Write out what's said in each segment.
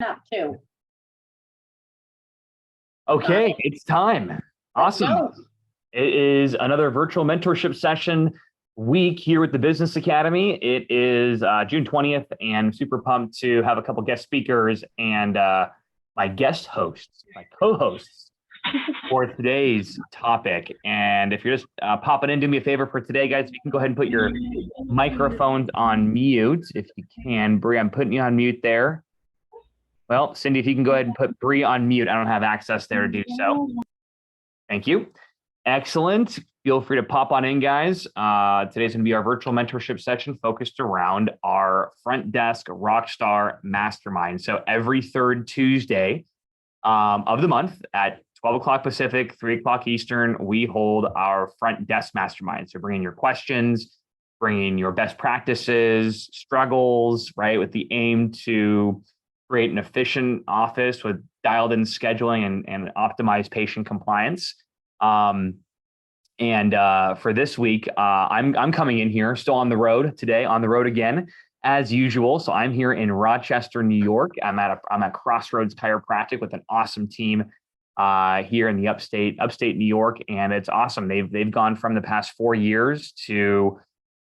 Up too. Okay, it's time. Awesome. It is another virtual mentorship session week here with the Business Academy. It is June 20th, and super pumped to have a couple guest speakers and my guest hosts, my co-hosts for today's topic. And if you're just popping in, do me a favor for today, guys. If you can go ahead and put your microphones on mute, if you can. Bree, I'm putting you on mute there. Well, Cindy, if you can go ahead and put Bree on mute. I don't have access there to do so. Thank you. Excellent. Feel free to pop on in, guys. Today's going to be our virtual mentorship session focused around our Front Desk Rockstar Mastermind. So every third Tuesday of the month at 12 o'clock Pacific, 3 o'clock Eastern, we hold our Front Desk Mastermind. So bring in your questions, bring in your best practices, struggles, right, with the aim to create an efficient office with dialed in scheduling and optimized patient compliance. For this week, I'm coming in here, still on the road today, on the road again, as usual. So I'm here in Rochester, New York. I'm at Crossroads Chiropractic with an awesome team here in the upstate New York, and it's awesome. They've gone from the past 4 years to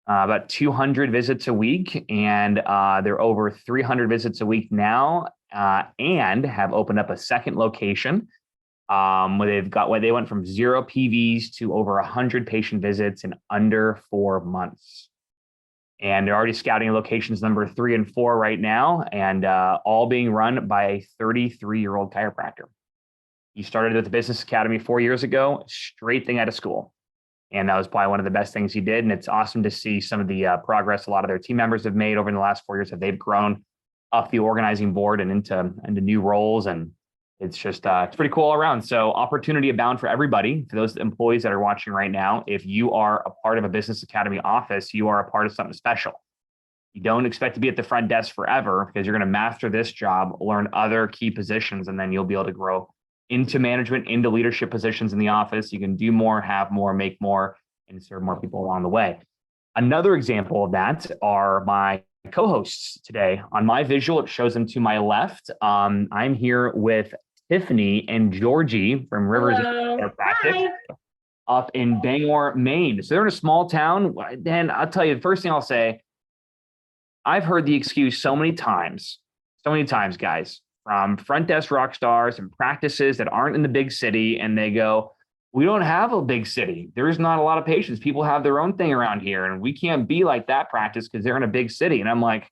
about 200 visits a week, and they're over 300 visits a week now, and have opened up a second location where they went from 0 PVs to over 100 patient visits in under 4 months. And they're already scouting locations number 3 and 4 right now, and all being run by a 33-year-old chiropractor. He started at the Business Academy 4 years ago, straight thing out of school. And that was probably one of the best things he did. And it's awesome to see some of the progress a lot of their team members have made over the last 4 years, that they've grown up the organizing board and into new roles. And it's just, it's pretty cool all around. So opportunity abound for everybody. For those employees that are watching right now, if you are a part of a Business Academy office, you are a part of something special. You don't expect to be at the front desk forever, because you're going to master this job, learn other key positions, and then you'll be able to grow into management, into leadership positions in the office. You can do more, have more, make more, and serve more people along the way. Another example of that are my co-hosts today. On my visual, it shows them to my left. I'm here with Tiffany and Georgie from Rivers Chiropractic up in Bangor, Maine. So they're in a small town. Dan, I'll tell you, the first thing I'll say, I've heard the excuse so many times, guys, from front desk rock stars and practices that aren't in the big city. And they go, we don't have a big city. There's not a lot of patients. People have their own thing around here, and we can't be like that practice because they're in a big city. And I'm like,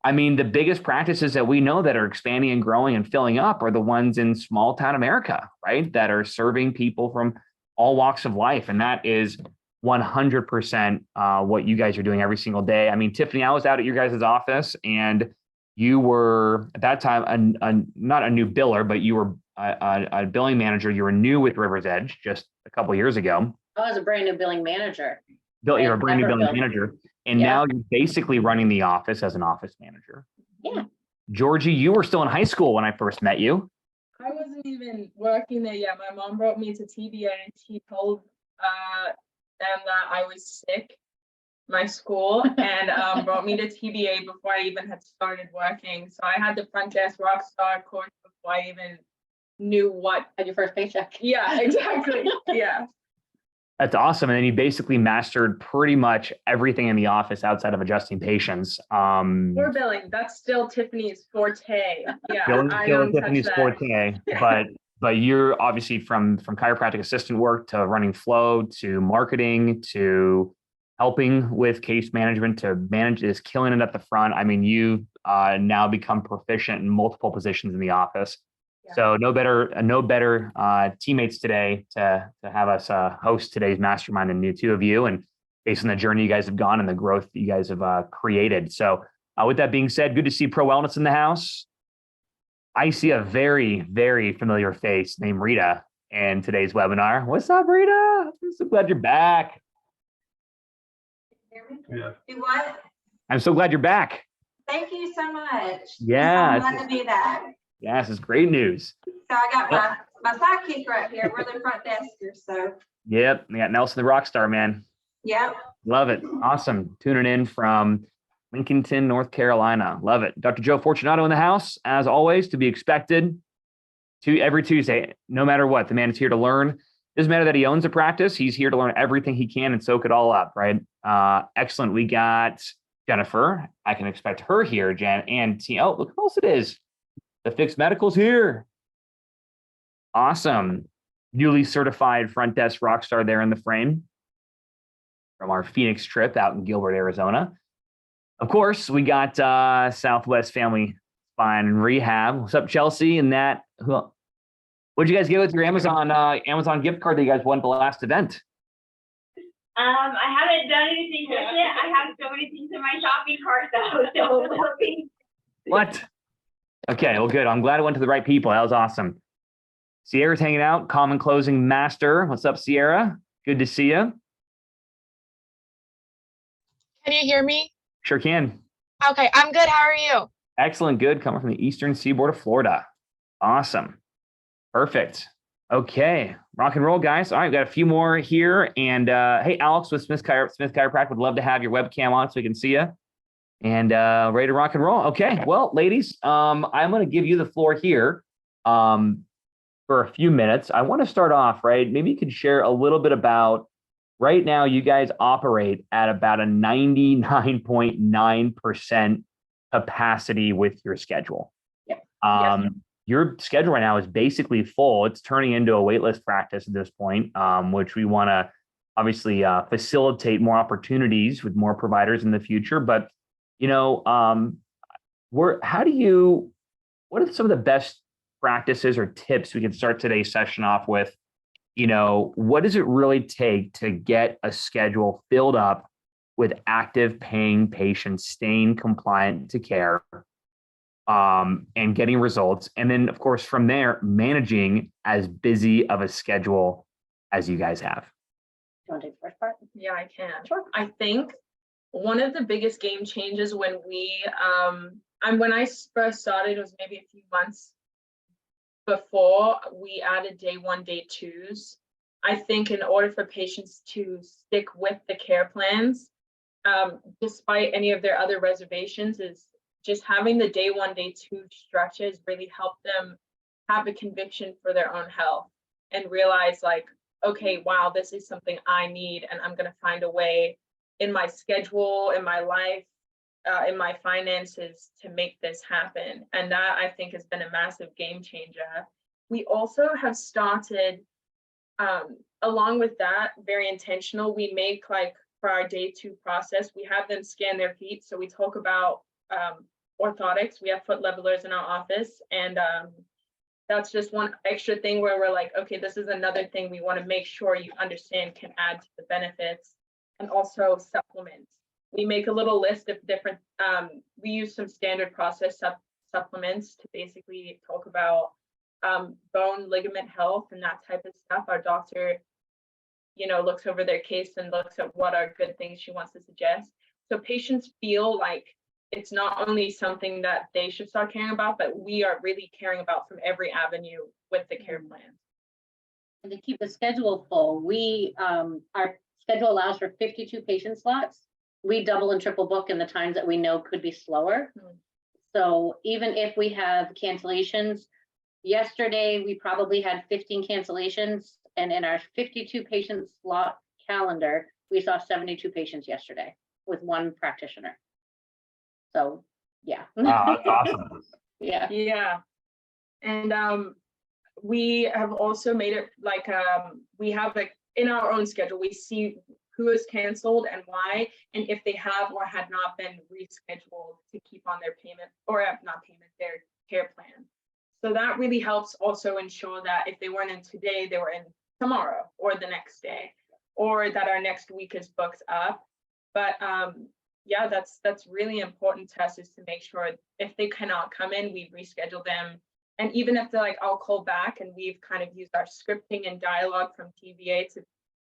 I mean, the biggest practices that we know that are expanding and growing and filling up are the ones in small town America, right? That are serving people from all walks of life. And that is 100% what you guys are doing every single day. I mean, Tiffany, I was out at your guys' office, and you were at that time not a new biller, but you were a billing manager. You were new with Rivers Edge just a couple of years ago. I was a brand new billing manager. You're a brand new billing manager. And now you're basically running the office as an office manager. Yeah. Georgie, you were still in high school when I first met you. I wasn't even working there yet. My mom brought me to TBA, and she told them that I was sick, my school, and brought me to TBA before I even had started working. So I had the Front Desk Rockstar course before I even knew what. Had your first paycheck. Yeah, exactly. Yeah. That's awesome. And then you basically mastered pretty much everything in the office outside of adjusting patients. Or billing. That's still Tiffany's forte. Yeah. Billing is still Tiffany's forte, but you're obviously from chiropractic assistant work to running flow to marketing to helping with case management to manage is killing it at the front. I mean, you now become proficient in multiple positions in the office. Yeah. So no better teammates today to have us host today's mastermind than the two of you, and based on the journey you guys have gone and the growth that you guys have created. So with that being said, good to see Pro Wellness in the house. I see a very, very familiar face named Rita in today's webinar. What's up, Rita? I'm so glad you're back. Yeah. Do what? I'm so glad you're back. Thank you so much. Yeah. I'm glad to be back. Yeah, this is great news. So I got my sidekick right here. We're the front deskers, so. Yep, we got Nelson the Rockstar, man. Yep. Love it. Awesome. Tuning in from Lincolnton, North Carolina. Love it. Dr. Joe Fortunato in the house, as always, to be expected. Every Tuesday, no matter what, the man is here to learn. Doesn't matter that he owns a practice. He's here to learn everything he can and soak it all up, right? Excellent. We got Jennifer. I can expect her here, Jen. And oh, look who else it is. The Fixed Medical's here. Awesome. Newly certified Front Desk Rockstar there in the frame from our Phoenix trip out in Gilbert, Arizona. Of course, we got Southwest Family Spine and Rehab. What's up, Chelsea? And that, what'd you guys get with your Amazon gift card that you guys won the last event? I haven't done anything with it. I have so many things in my shopping cart though, so we'll see. What? Okay, well, good. I'm glad I went to the right people. That was awesome. Sierra's hanging out, Common Closing Master. What's up, Sierra? Good to see you. Can you hear me? Sure can. Okay, I'm good. How are you? Excellent. Good. Coming from the eastern seaboard of Florida. Awesome. Perfect. Okay. Rock and roll, guys. All right. We've got a few more here. And hey, Alex with Smith Chiropractic would love to have your webcam on so we can see you. And ready to rock and roll. Okay. Well, ladies, I'm going to give you the floor here for a few minutes. I want to start off, right? Maybe you could share a little bit about right now, you guys operate at about a 99.9% capacity with your schedule. Yep. Yes. Your schedule right now is basically full. It's turning into a waitlist practice at this point, which we want to obviously facilitate more opportunities with more providers in the future. But, you know, what are some of the best practices or tips we can start today's session off with? You know, what does it really take to get a schedule filled up with active paying patients, staying compliant to care, and getting results? And then, of course, from there, managing as busy of a schedule as you guys have. You want to take the first part? Yeah, I can. Sure. I think one of the biggest game changes when when I first started, it was maybe a few months before we added day 1, day 2s. I think in order for patients to stick with the care plans, despite any of their other reservations, is just having the day 1, day 2 stretches really help them have a conviction for their own health and realize like, okay, wow, this is something I need, and I'm going to find a way in my schedule, in my life, in my finances to make this happen. And that, I think, has been a massive game changer. We also have started, along with that, very intentional, we make like for our day 2 process, we have them scan their feet. So we talk about orthotics. We have foot levelers in our office, and that's just one extra thing where we're like, okay, this is another thing we want to make sure you understand can add to the benefits. And also supplements. We make a little list of different, we use some standard process supplements to basically talk about bone ligament health and that type of stuff. Our doctor, you know, looks over their case and looks at what are good things she wants to suggest. So patients feel like it's not only something that they should start caring about, but we are really caring about from every avenue with the care plan. And to keep the schedule full, our schedule allows for 52 patient slots. We double and triple book in the times that we know could be slower. So even if we have cancellations, yesterday we probably had 15 cancellations, and in our 52 patient slot calendar, we saw 72 patients yesterday with one practitioner. So yeah. Wow, that's awesome. Yeah. Yeah. And we have also made it like we have like in our own schedule, we see who is canceled and why, and if they have or had not been rescheduled to keep on their payment or not payment, their care plan. So that really helps also ensure that if they weren't in today, they were in tomorrow or the next day, or that our next week is booked up. But yeah, that's really important to us, is to make sure if they cannot come in, we reschedule them. And even if they're like, I'll call back, and we've kind of used our scripting and dialogue from TVA to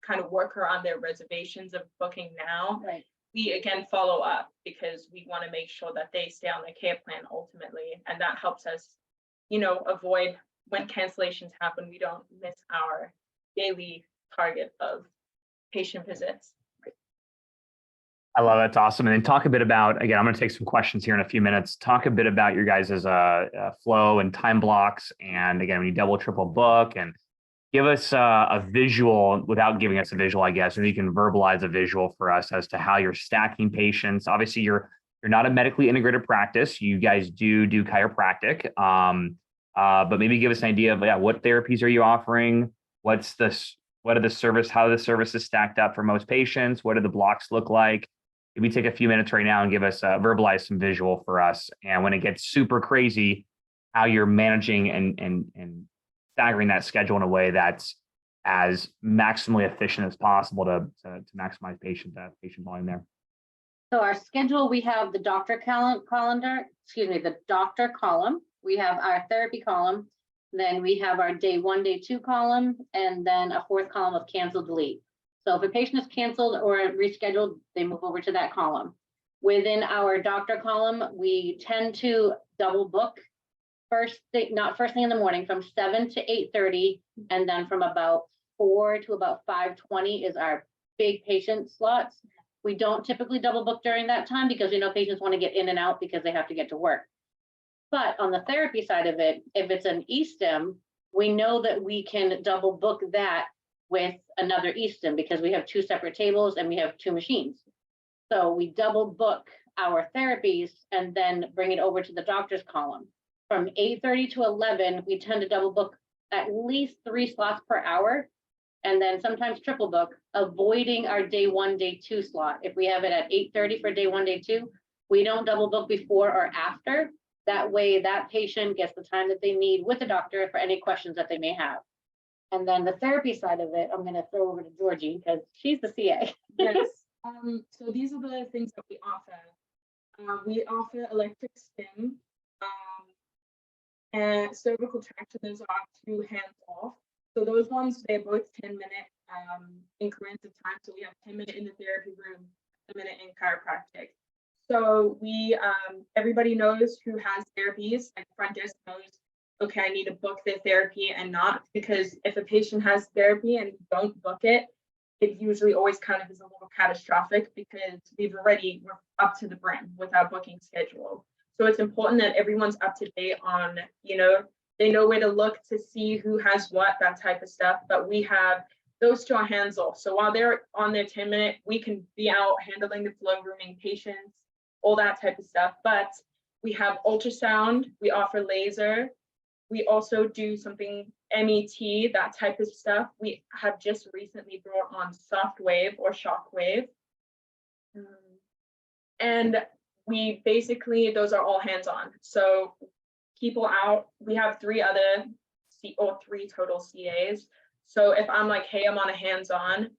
kind of work around their reservations of booking now. Right. We again follow up because we want to make sure that they stay on the care plan ultimately, and that helps us, you know, avoid when cancellations happen, we don't miss our daily target of patient visits. I love it. It's awesome. And then talk a bit about, again, I'm going to take some questions here in a few minutes. Talk a bit about your guys' flow and time blocks. And again, when you double, triple book, and give us a visual without giving us a visual, I guess, and you can verbalize a visual for us as to how you're stacking patients. Obviously, you're not a medically integrated practice. You guys do chiropractic. But maybe give us an idea of what therapies are you offering? How are the services stacked up for most patients? What do the blocks look like? Maybe take a few minutes right now and give us verbalize some visual for us. And when it gets super crazy, how you're managing and staggering that schedule in a way that's as maximally efficient as possible to maximize patient volume there. So our schedule, we have the doctor the doctor column. We have our therapy column. Then we have our day 1, day 2 column, and then a 4th column of cancel, delete. So if a patient is canceled or rescheduled, they move over to that column. Within our doctor column, we tend to double book not first thing in the morning, from 7 to 8:30, and then from about 4 to about 5:20 is our big patient slots. We don't typically double book during that time because we know patients want to get in and out because they have to get to work. But on the therapy side of it, if it's an e-stim, we know that we can double book that with another e-stim because we have 2 separate tables and we have 2 machines. So we double book our therapies and then bring it over to the doctor's column. From 8:30 to 11, we tend to double book at least 3 slots per hour, and then sometimes triple book, avoiding our day 1, day 2 slot. If we have it at 8:30 for day 1, day 2, we don't double book before or after. That way that patient gets the time that they need with the doctor for any questions that they may have. And then the therapy side of it, I'm going to throw over to Georgie because she's the CA. Yes. So these are the things that we offer. We offer electric stim, and cervical traction. Those are 2 hands off. So those ones, they're both 10-minute increments of time. So we have 10-minute in the therapy room, a minute in chiropractic. So we, everybody knows who has therapies, like Front Desk knows, okay, I need to book their therapy and not, because if a patient has therapy and don't book it, it usually always kind of is a little catastrophic because we're up to the brim with our booking schedule. So it's important that everyone's up to date on, they know where to look to see who has what, that type of stuff. But we have those 2 hands off. So while they're on their 10-minute, we can be out handling the flow rooming patients, all that type of stuff. But we have ultrasound, we offer laser. We also do something MET, that type of stuff. We have just recently brought on soft wave or shock wave. And we basically, those are all hands-on. So people out, we have 3 total CAs. So if I'm like, hey, I'm on a hands-on,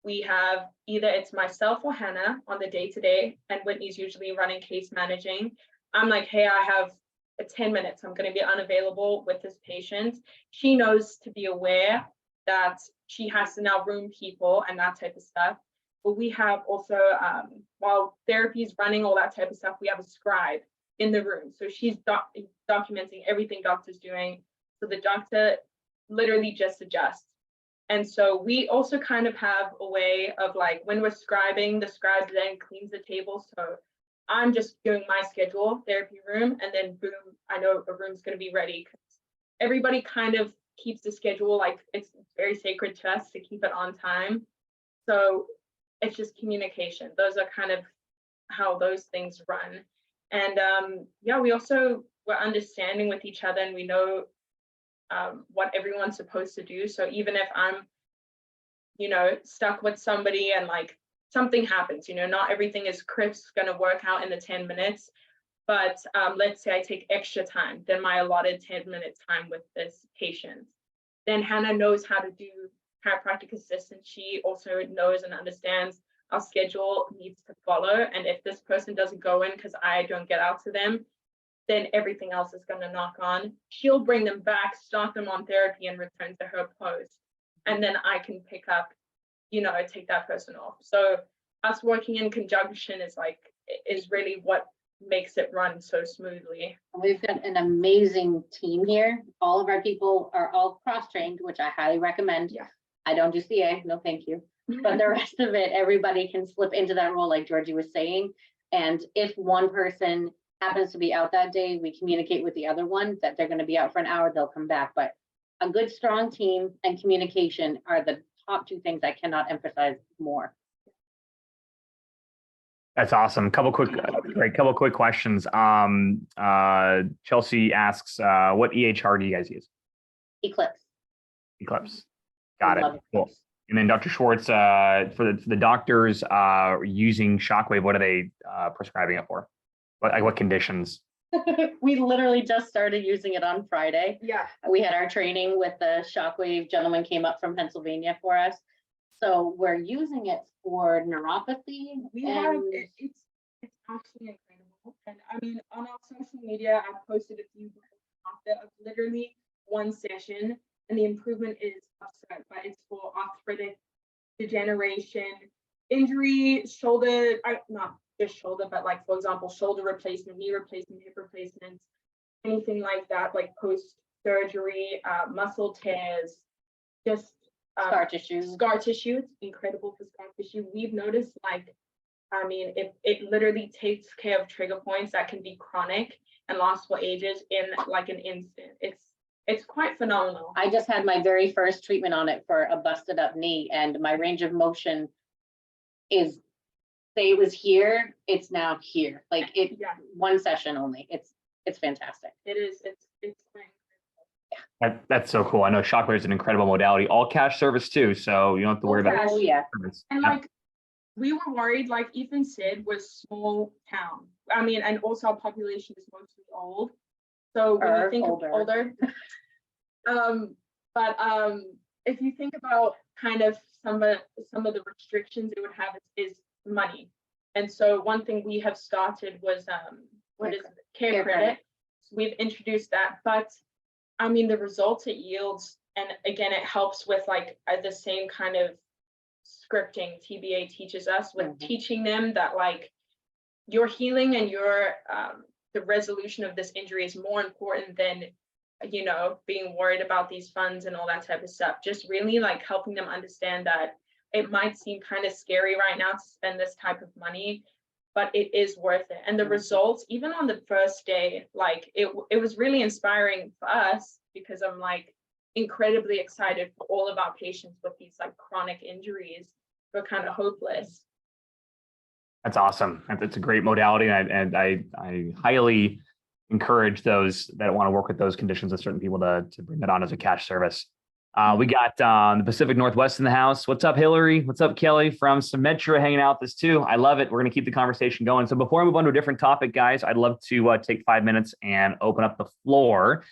we have either it's myself or Hannah on the day-to-day, and Whitney's usually running case managing. I'm like, hey, I have 10 minutes. I'm going to be unavailable with this patient. She knows to be aware that she has to now room people and that type of stuff. But we have also, while therapy is running, all that type of stuff, we have a scribe in the room. So she's documenting everything doctor's doing. So the doctor literally just adjusts. And so we also kind of have a way of like, when we're scribing, the scribe then cleans the table. So I'm just doing my schedule, therapy room, and then boom, I know a room's going to be ready. Everybody kind of keeps the schedule, like it's very sacred to us to keep it on time. So it's just communication. Those are kind of how those things run. And yeah, we're understanding with each other, and we know what everyone's supposed to do. So even if I'm, stuck with somebody and like something happens, not everything is crisp going to work out in the 10 minutes. But let's say I take extra time than my allotted 10-minute time with this patient. Then Hannah knows how to do chiropractic assistance. She also knows and understands our schedule needs to follow. And if this person doesn't go in because I don't get out to them, then everything else is going to knock on. She'll bring them back, start them on therapy, and return to her post. And then I can pick up, take that person off. So us working in conjunction is really what makes it run so smoothly. We've got an amazing team here. All of our people are all cross-trained, which I highly recommend. Yeah. I don't do CA, no thank you. But the rest of it, everybody can slip into that role, like Georgie was saying. And if one person happens to be out that day, we communicate with the other one that they're going to be out for an hour, they'll come back. But a good, strong team and communication are the top two things I cannot emphasize more. That's awesome. Couple quick questions. Chelsea asks, what EHR do you guys use? Eclipse. Eclipse. Got Love it. Cool. And then Dr. Schwartz, for the doctors using Shockwave, what are they prescribing it for? What conditions? We literally just started using it on Friday. Yeah. We had our training with the Shockwave gentleman came up from Pennsylvania for us. So we're using it for neuropathy. We have, and it's actually incredible. And I mean, on our social media, I've posted a few after of literally one session, and the improvement is absurd, but it's for arthritic degeneration, injury, shoulder, not just shoulder, but like, for example, shoulder replacement, knee replacement, hip replacements, anything like that, like post-surgery, muscle tears, just scar tissue. Scar tissue, it's incredible for scar tissue. We've noticed, like, I mean, it literally takes care of trigger points that can be chronic and last for ages in like an instant. It's quite phenomenal. I just had my very first treatment on it for a busted up knee, and my range of motion is, say it was here, it's now here. Like it, Yeah, one session only. It's fantastic. it is. It's quite That's so cool. I know Shockwave is an incredible modality, all cash service too, so you don't have to worry about cash. Oh yeah. service. And Yeah. like, we were worried, like Ethan said, was small town. I mean, and also our population is mostly old. So when you think Older. of older, but if you think about kind of some of the restrictions it would have is money. And so one thing we have started was care Care credit. credit. So we've introduced that, but I mean, the results it yields, and again, it helps with like the same kind of scripting TBA teaches us with Mhm. teaching them that like your healing and your the resolution of this injury is more important than, you know, being worried about these funds and all that type of stuff. Just really like helping them understand that it might seem kind of scary right now to spend this type of money, but it is worth it. And the results, even on the first day, like it was really inspiring for us, because I'm like incredibly excited for all of our patients with these like chronic injuries who are kind of hopeless. That's awesome. That's a great modality, and I highly encourage those that want to work with those conditions and certain people to bring that on as a cash service. We got the Pacific Northwest in the house. What's up, Hillary? What's up, Kelly from Symetra hanging out with us too? I love it. We're going to keep the conversation going. So before I move on to a different topic, guys, I'd love to take 5 minutes and open up the floor.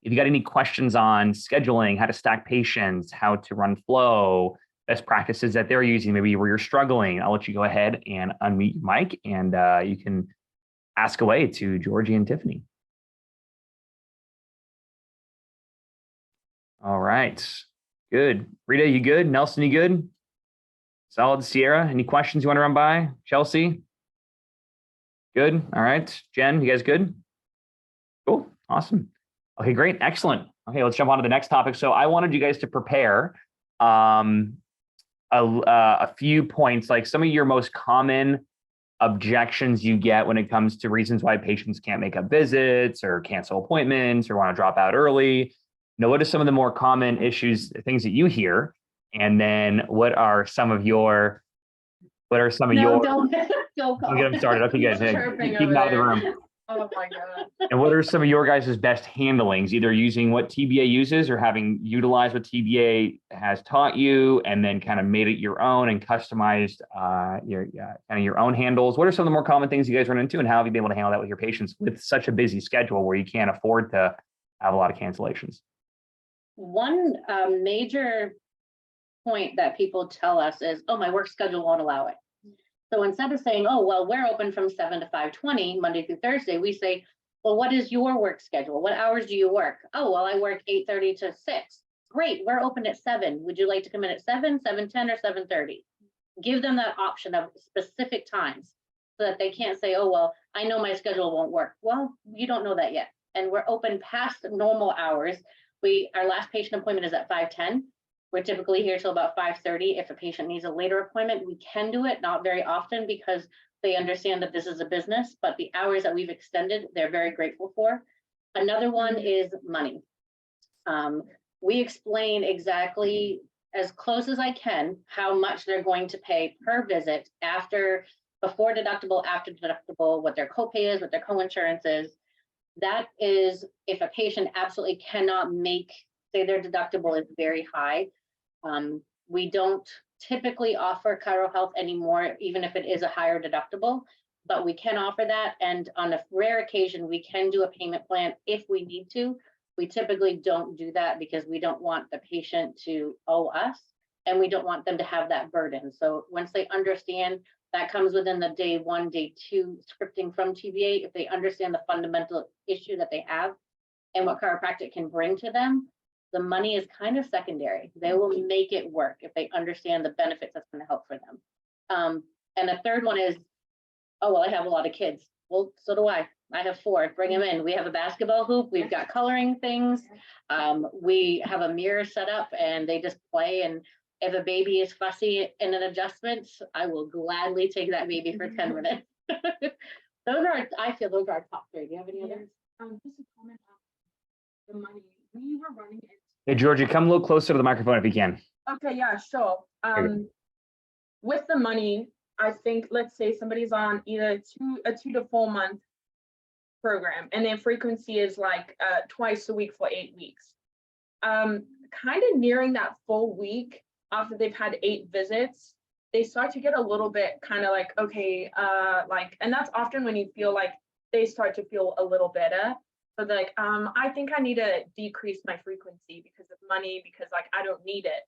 If you got any questions on scheduling, how to stack patients, how to run flow, best practices that they're using, maybe where you're struggling, I'll let you go ahead and unmute your mic, and you can ask away to Georgie and Tiffany. All right, good. Rita, you good? Nelson, you good? Solid. Sierra, any questions you want to run by? Chelsea? Good. All right. Jen, you guys good? Cool. Awesome. Okay, great. Excellent. Okay, let's jump on to the next topic. So I wanted you guys to prepare a few points, like some of your most common objections you get when it comes to reasons why patients can't make up visits or cancel appointments or want to drop out early. You know, what are some of the more common issues, things that you hear? And then what are some of your, Don't don't get them started. Okay, guys, hey, Chirping keep them over out of the there. room. Oh my God. And what are some of your guys' best handlings, either using what TBA uses or having utilized what TBA has taught you and then kind of made it your own and customized your own handles? What are some of the more common things you guys run into, and how have you been able to handle that with your patients with such a busy schedule where you can't afford to have a lot of cancellations? One major point that people tell us is, oh, my work schedule won't allow it. So instead of saying, oh, well, we're open from 7 to 5:20, Monday through Thursday, we say, well, what is your work schedule? What hours do you work? Oh, well, I work 8:30 to 6. Great, we're open at 7. Would you like to come in at 7, 7:10, or 7:30? Give them that option of specific times so that they can't say, oh, well, I know my schedule won't work. Well, you don't know that yet. And we're open past normal hours. Our last patient appointment is at 5:10. We're typically here till about 5:30. If a patient needs a later appointment, we can do it, not very often because they understand that this is a business, but the hours that we've extended, they're very grateful for. Another one is money. We explain exactly as close as I can how much they're going to pay per visit before deductible, after deductible, what their copay is, what their coinsurance is. That is if a patient absolutely cannot say their deductible is very high. We don't typically offer Chiro Health anymore, even if it is a higher deductible, but we can offer that. And on a rare occasion, we can do a payment plan if we need to. We typically don't do that because we don't want the patient to owe us and we don't want them to have that burden. So once they understand, that comes within the day 1, day 2 scripting from TBA. If they understand the fundamental issue that they have and what chiropractic can bring to them, the money is kind of secondary. They will make it work if they understand the benefits that's going to help for them. And the third one is, oh, well, I have a lot of kids. Well, so do I. I have 4. Bring them in. We have a basketball hoop. We've got coloring things. We have a mirror set up and they just play. And if a baby is fussy in an adjustment, I will gladly take that baby for 10 minutes. I feel those are our top 3. Do you have any others? Just a comment on the money. We were running it. Hey, Georgie, come a little closer to the microphone if you can. Okay, yeah, sure. With the money, I think, let's say somebody's on either a 2 to 4 month program and their frequency is like twice a week for 8 weeks. Kind of nearing that full week after they've had 8 visits, they start to get a little bit kind of like, okay, and that's often when you feel like they start to feel a little better. So they're like, I think I need to decrease my frequency because of money, because like I don't need it.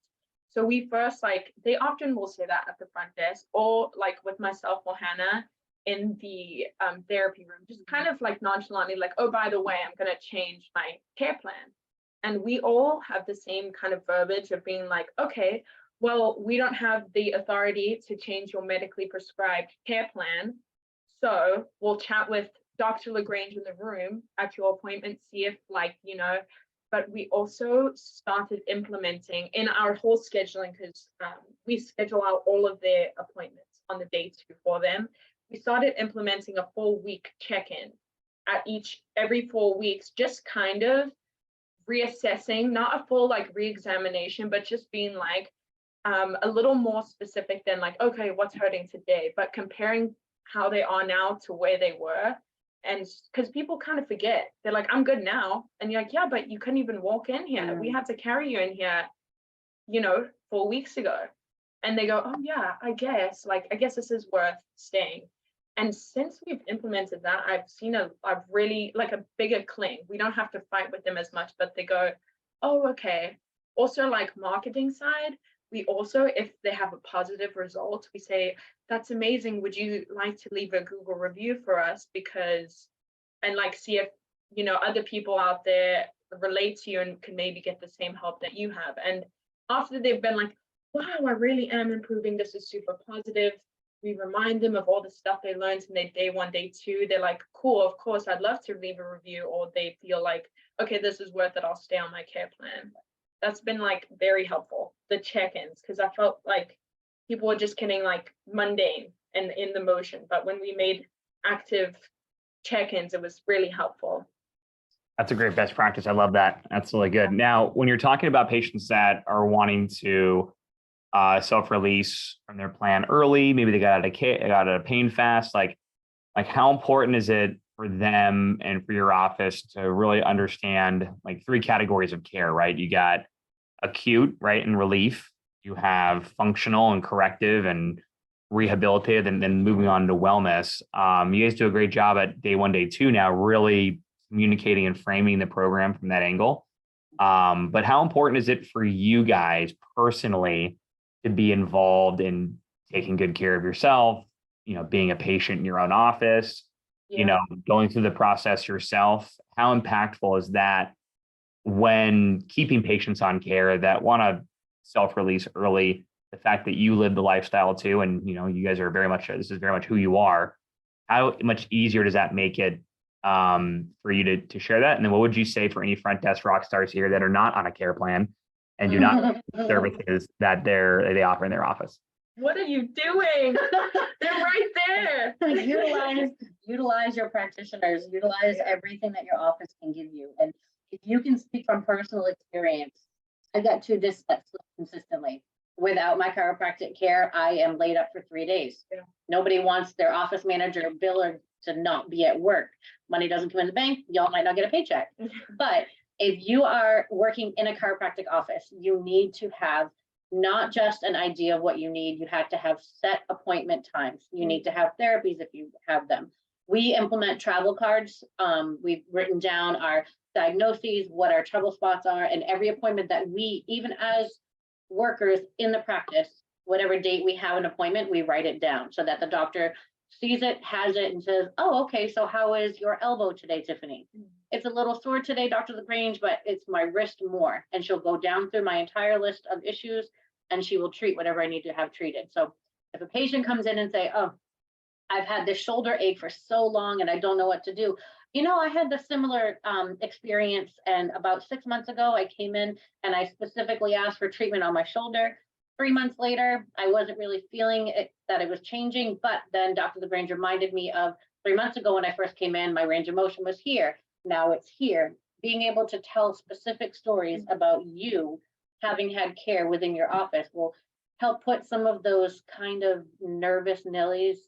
So we first, they often will say that at the front desk, or like with myself or Hannah in the therapy room, just kind of like nonchalantly, like, oh, by the way, I'm going to change my care plan. And we all have the same kind of verbiage of being like, okay, well, we don't have the authority to change your medically prescribed care plan. So we'll chat with Dr. LaGrange in the room at your appointment, see if but we also started implementing in our whole scheduling, because we schedule out all of their appointments on the day 2 for them. We started implementing a full week check-in at every 4 weeks, just kind of reassessing, not a full re-examination, but just being a little more specific than okay, what's hurting today, but comparing how they are now to where they were. And because people kind of forget, they're like, I'm good now. And you're like, yeah, but you couldn't even walk in here. We had to carry you in here, 4 weeks ago. And they go, oh yeah, I guess this is worth staying. And since we've implemented that, I've seen a really a bigger cling. We don't have to fight with them as much, but they go, oh, okay. Also marketing side, we also, if they have a positive result, we say, that's amazing. Would you like to leave a Google review for us? And see if, other people out there relate to you and can maybe get the same help that you have. And after they've been like, wow, I really am improving. This is super positive. We remind them of all the stuff they learned in their day 1, day 2. They're like, cool, of course, I'd love to leave a review. Or they feel like, okay, this is worth it. I'll stay on my care plan. That's been very helpful, the check-ins, because I felt like people were just getting mundane and in the motion. But when we made active check-ins, it was really helpful. That's a great best practice. I love that. That's really good. Now, when you're talking about patients that are wanting to self-release from their plan early, maybe they got out of pain fast, like how important is it for them and for your office to really understand 3 categories of care, right? You got acute, right, and relief. You have functional and corrective and rehabilitative, and then moving on to wellness. You guys do a great job at day 1, day 2 now, really communicating and framing the program from that angle. But how important is it for you guys personally to be involved in taking good care of yourself, being a patient in your own office, going through the process yourself? How impactful is that when keeping patients on care that want to self-release early? The fact that you live the lifestyle too, and you guys are this is very much who you are. How much easier does that make it for you to share that? And then what would you say for any front desk rock stars here that are not on a care plan and do not services that they offer in their office. What are you doing? They're right there. Utilize your practitioners, utilize everything that your office can give you. And if you can speak from personal experience, I got 2 discs that slip consistently. Without my chiropractic care, I am laid up for 3 days. Yeah. Nobody wants their office manager or biller to not be at work. Money doesn't come in the bank, y'all might not get a paycheck. But if you are working in a chiropractic office, you need to have not just an idea of what you need, you have to have set appointment times. You need to have therapies if you have them. We implement travel cards. We've written down our diagnoses, what our trouble spots are, and every appointment that we, even as workers in the practice, whatever date we have an appointment, we write it down so that the doctor sees it, has it, and says, oh, okay, so how is your elbow today, Tiffany? It's a little sore today, Dr. LaGrange, but it's my wrist more. And she'll go down through my entire list of issues and she will treat whatever I need to have treated. So if a patient comes in and say, oh, I've had this shoulder ache for so long and I don't know what to do. You know, I had the similar experience, and about 6 months ago, I came in and I specifically asked for treatment on my shoulder. 3 months later, I wasn't really feeling it, that it was changing, but then Dr. LaGrange reminded me of 3 months ago when I first came in, my range of motion was here. Now it's here. Being able to tell specific stories about you having had care within your office will help put some of those kind of nervous Nellies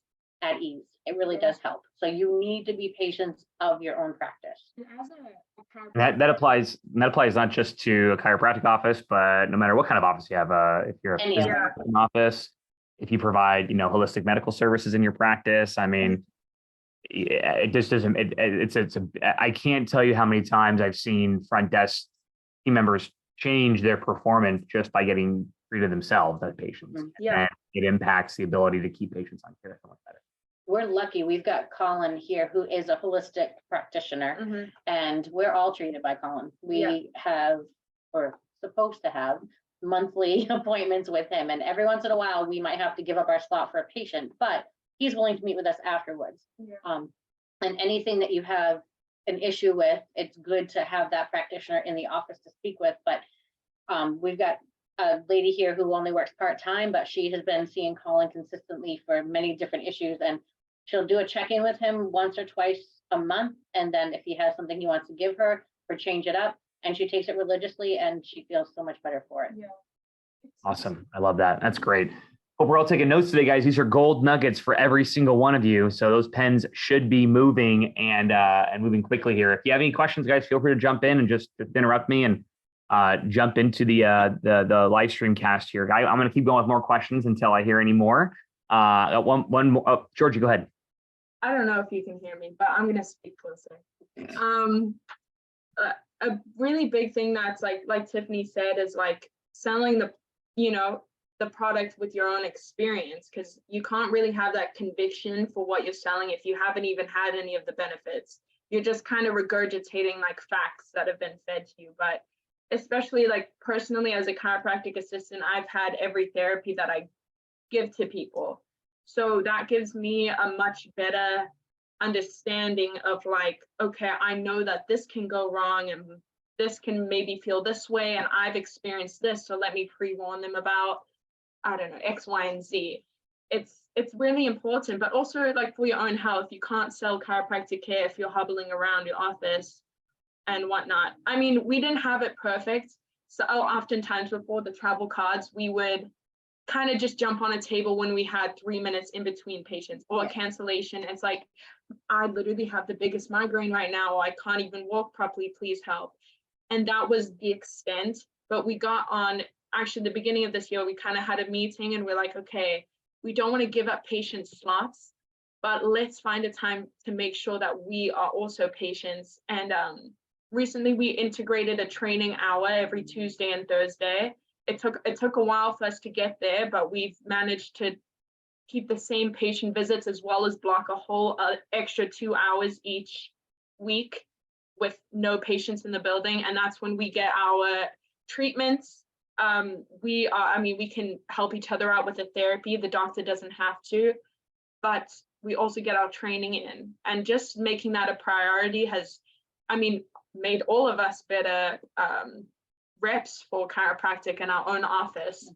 at ease. It really does help. So you need to be patients of your own practice. That applies not just to a chiropractic office, but no matter what kind of office you have. If you're a Any physical other. medicine office, if you provide holistic medical services in your practice, I mean, it just doesn't. I can't tell you how many times I've seen front desk team members change their performance just by getting treated themselves as patients. Yeah. And it impacts the ability to keep patients on care so much better. We're lucky. We've got Colin here, who is a holistic practitioner, and we're all treated by Colin. We have, or supposed to have, monthly appointments with him. And every once in a while, we might have to give up our slot for a patient, but he's willing to meet with us afterwards. And anything that you have an issue with, it's good to have that practitioner in the office to speak with. But we've got a lady here who only works part-time, but she has been seeing Colin consistently for many different issues, and she'll do a check-in with him once or twice a month. And then if he has something he wants to give her or change it up, and she takes it religiously and she feels so much better for it. Awesome. I love that. That's great. Hope we're all taking notes today, guys. These are gold nuggets for every single one of you. So those pens should be moving and moving quickly here. If you have any questions, guys, feel free to jump in and just interrupt me and jump into the live stream cast here. I'm going to keep going with more questions until I hear any more. One more. Oh, Georgie, go ahead. I don't know if you can hear me, but I'm going to speak closer. A really big thing that's like Tiffany said is like selling the product with your own experience, because you can't really have that conviction for what you're selling if you haven't even had any of the benefits. You're just kind of regurgitating like facts that have been fed to you. But especially like personally as a chiropractic assistant, I've had every therapy that I give to people. So that gives me a much better understanding of like, okay, I know that this can go wrong and this can maybe feel this way, and I've experienced this, so let me pre-warn them about, I don't know, X, Y, and Z. It's really important, but also like for your own health, you can't sell chiropractic care if you're hobbling around your office and whatnot. I mean, we didn't have it perfect. So oftentimes before the travel cards, we would kind of just jump on a table when we had 3 minutes in between patients or a cancellation. It's like, I literally have the biggest migraine right now, or I can't even walk properly, please help. And that was the extent. But we got on, actually the beginning of this year, we kind of had a meeting and we're like, okay, we don't want to give up patient slots, but let's find a time to make sure that we are also patients. And recently we integrated a training hour every Tuesday and Thursday. It took a while for us to get there, but we've managed to keep the same patient visits as well as block a whole extra 2 hours each week with no patients in the building. And that's when we get our treatments. We can help each other out with the therapy. The doctor doesn't have to, but we also get our training in, and just making that a priority has, made all of us better reps for chiropractic in our own office.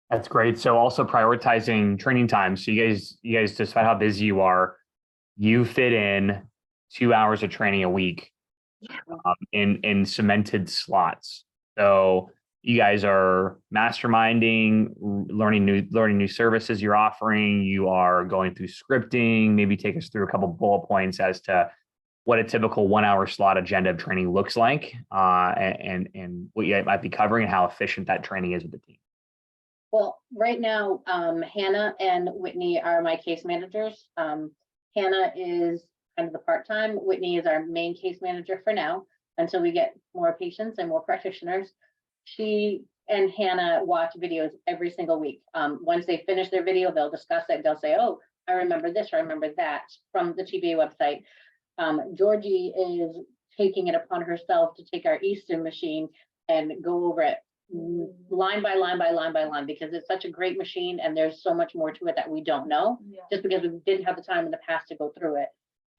That's great. So also prioritizing training time. So you guys, despite how busy you are, you fit in 2 hours of training a week in cemented slots. So you guys are masterminding, learning new services you're offering. You are going through scripting. Maybe take us through a couple bullet points as to what a typical 1 hour slot agenda of training looks like, and what you might be covering and how efficient that training is with the team. Well, right now, Hannah and Whitney are my case managers. Hannah is kind of the part-time. Whitney is our main case manager for now, until we get more patients and more practitioners. She and Hannah watch videos every single week. Once they finish their video, they'll discuss it. They'll say, oh, I remember this, or I remember that from the TBA website. Georgie is taking it upon herself to take our Easton machine and go over it line by line by line by line, because it's such a great machine and there's so much more to it that we don't know, just because we didn't have the time in the past to go through it.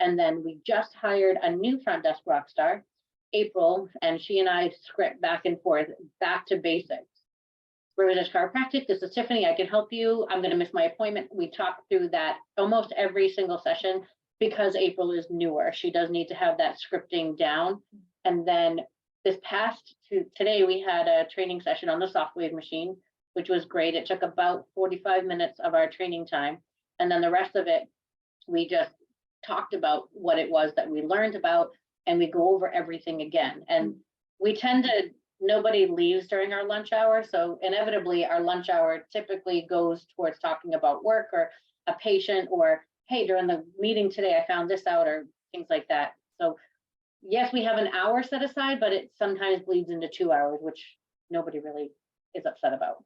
And then we just hired a new front desk rockstar, April, and she and I script back and forth, back to basics. British chiropractic, this is Tiffany, I can help you. I'm going to miss my appointment. We talk through that almost every single session because April is newer. She does need to have that scripting down. And then this past today, we had a training session on the SoftWave machine, which was great. It took about 45 minutes of our training time. And then the rest of it, we just talked about what it was that we learned about, and we go over everything again. And we tend to, nobody leaves during our lunch hour. So inevitably our lunch hour typically goes towards talking about work or a patient, or, hey, during the meeting today, I found this out, or things like that. So yes, we have an hour set aside, but it sometimes bleeds into 2 hours, which nobody really is upset about.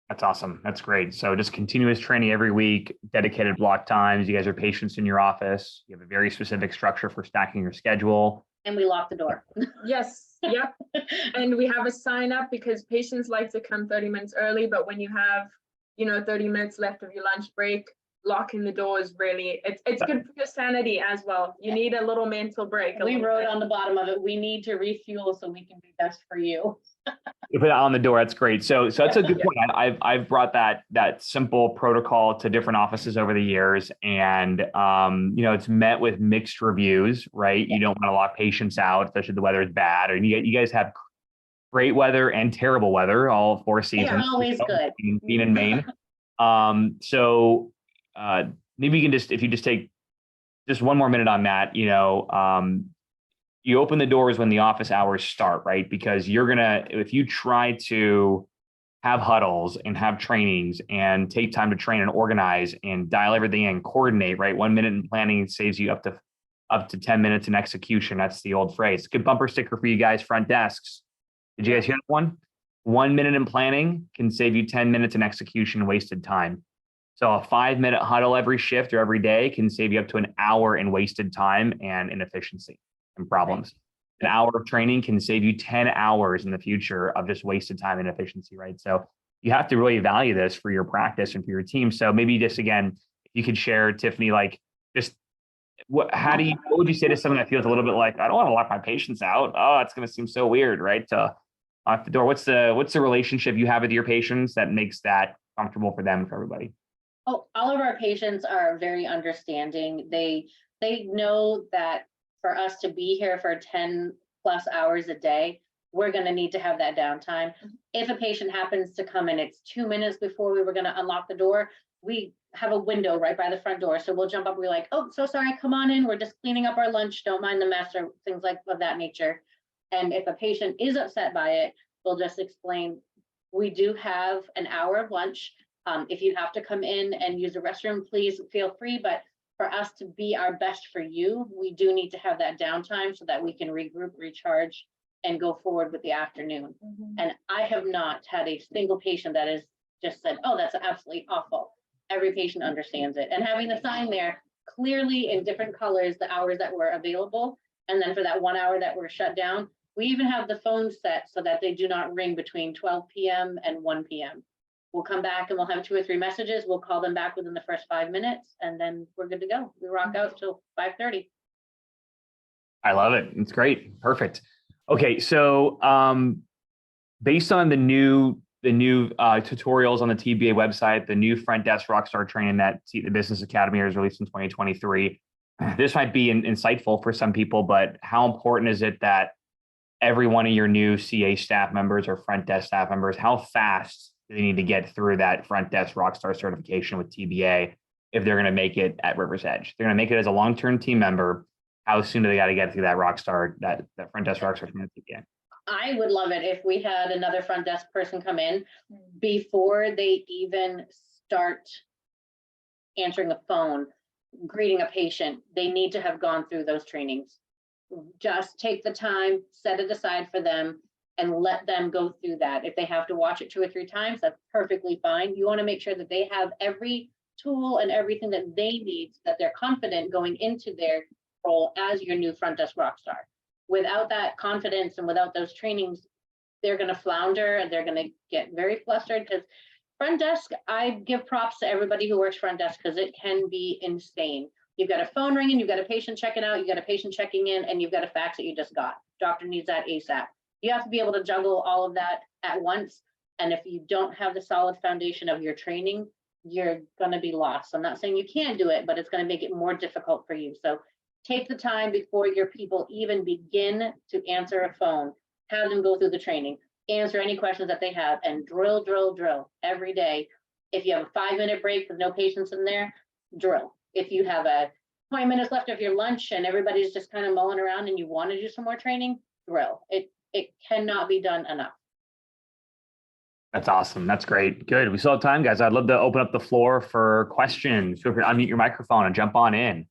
That's awesome. That's great. So just continuous training every week, dedicated block times. You guys are patients in your office. You have a very specific structure for stacking your schedule. And we lock the door. Yes, yep. And we have a sign up because patients like to come 30 minutes early, but when you have, 30 minutes left of your lunch break, locking the door is really, it's good for your sanity as well. You need a little mental break. We wrote on the bottom of it, we need to refuel so we can be best for you. You put it on the door. That's great. So that's a good point. I've brought that simple protocol to different offices over the years, and it's met with mixed reviews, right? You don't want to lock patients out, especially if the weather is bad, or you guys have great weather and terrible weather, all 4 seasons. They're always good. Being in Maine. Maybe you can if you just take just one more minute on that, you open the doors when the office hours start, right? Because if you try to have huddles and have trainings and take time to train and organize and dial everything in, coordinate, right? 1 minute in planning saves you up to 10 minutes in execution. That's the old phrase. Good bumper sticker for you guys, front desks. Did you guys hear that one? 1 minute in planning can save you 10 minutes in execution, wasted time. So a 5-minute huddle every shift or every day can save you up to an hour in wasted time and inefficiency and problems. An hour of training can save you 10 hours in the future of just wasted time and inefficiency, right? So you have to really value this for your practice and for your team. So maybe just, again, if you could share, Tiffany, like just what would you say to someone that feels a little bit like, I don't want to lock my patients out. Oh, it's going to seem so weird, right? To lock the door. What's the relationship you have with your patients that makes that comfortable for them and for everybody? Oh, all of our patients are very understanding. They know that for us to be here for 10+ hours a day, we're going to need to have that downtime. If a patient happens to come in, it's 2 minutes before we were going to unlock the door, we have a window right by the front door. So we'll jump up, we're like, oh, so sorry, come on in. We're just cleaning up our lunch. Don't mind the mess, or things like of that nature. And if a patient is upset by it, we'll just explain, we do have an hour of lunch. If you have to come in and use the restroom, please feel free. But for us to be our best for you, we do need to have that downtime so that we can regroup, recharge, and go forward with the afternoon. And I have not had a single patient that has just said, oh, that's absolutely awful. Every patient understands it. And having the sign there clearly in different colors, the hours that were available. And then for that 1 hour that we're shut down, we even have the phones set so that they do not ring between 12 p.m. and 1 p.m. We'll come back and we'll have 2 or 3 messages. We'll call them back within the first 5 minutes, and then we're good to go. We rock out till 5:30. I love it. It's great. Perfect. Okay, so based on the new tutorials on the TBA website, the new Front Desk Rockstar training that the Business Academy has released in 2023, this might be insightful for some people, but how important is it that every one of your new CA staff members or front desk staff members, how fast do they need to get through that Front Desk Rockstar certification with TBA if they're going to make it at River's Edge? They're going to make it as a long-term team member. How soon do they got to get through that Rockstar, that Front Desk Rockstar from TBA? I would love it if we had another front desk person come in before they even start answering the phone, greeting a patient. They need to have gone through those trainings. Just take the time, set it aside for them, and let them go through that. If they have to watch it 2 or 3 times, that's perfectly fine. You want to make sure that they have every tool and everything that they need so that they're confident going into their role as your new front desk rockstar. Without that confidence and without those trainings, they're going to flounder and they're going to get very flustered, because front desk, I give props to everybody who works front desk because it can be insane. You've got a phone ringing, you've got a patient checking out, you've got a patient checking in, and you've got a fax that you just got. Doctor needs that ASAP. You have to be able to juggle all of that at once. And if you don't have the solid foundation of your training, you're going to be lost. I'm not saying you can't do it, but it's going to make it more difficult for you. So take the time before your people even begin to answer a phone. Have them go through the training, answer any questions that they have, and drill every day. If you have a 5-minute break with no patients in there, drill. If you have a 20 minutes left of your lunch and everybody's just kind of mulling around and you want to do some more training, drill. It cannot be done enough. That's awesome. That's great. Good. We still have time, guys. I'd love to open up the floor for questions. Feel free to unmute your microphone and jump on in.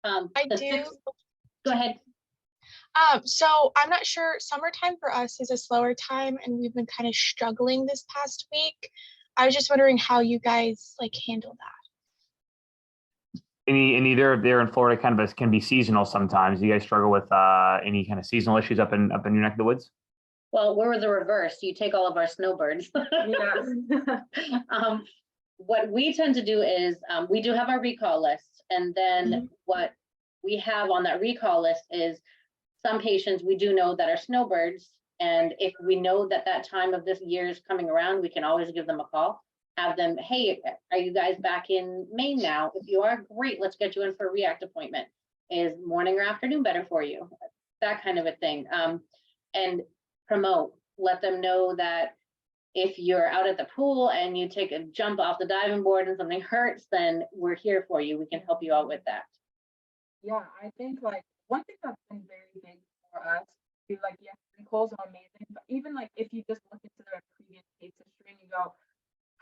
I do. Go ahead. So I'm not sure, summertime for us is a slower time and we've been kind of struggling this past week. I was just wondering how you guys handle that. Any there in Florida kind of can be seasonal sometimes. Do you guys struggle with any kind of seasonal issues up in your neck of the woods? Well, we're the reverse. You take all of our snowbirds. What we tend to do is we do have our recall list, and then what we have on that recall list is some patients we do know that are snowbirds, and if we know that that time of this year is coming around, we can always give them a call, have them, hey, are you guys back in Maine now? If you are, great, let's get you in for a react appointment. Is morning or afternoon better for you? That kind of a thing. And promote, let them know that if you're out at the pool and you take a jump off the diving board and something hurts, then we're here for you. We can help you out with that. Yeah, I think one thing that's been very big for us, yes, recalls are amazing, but even if you just look into their previous case history and you go,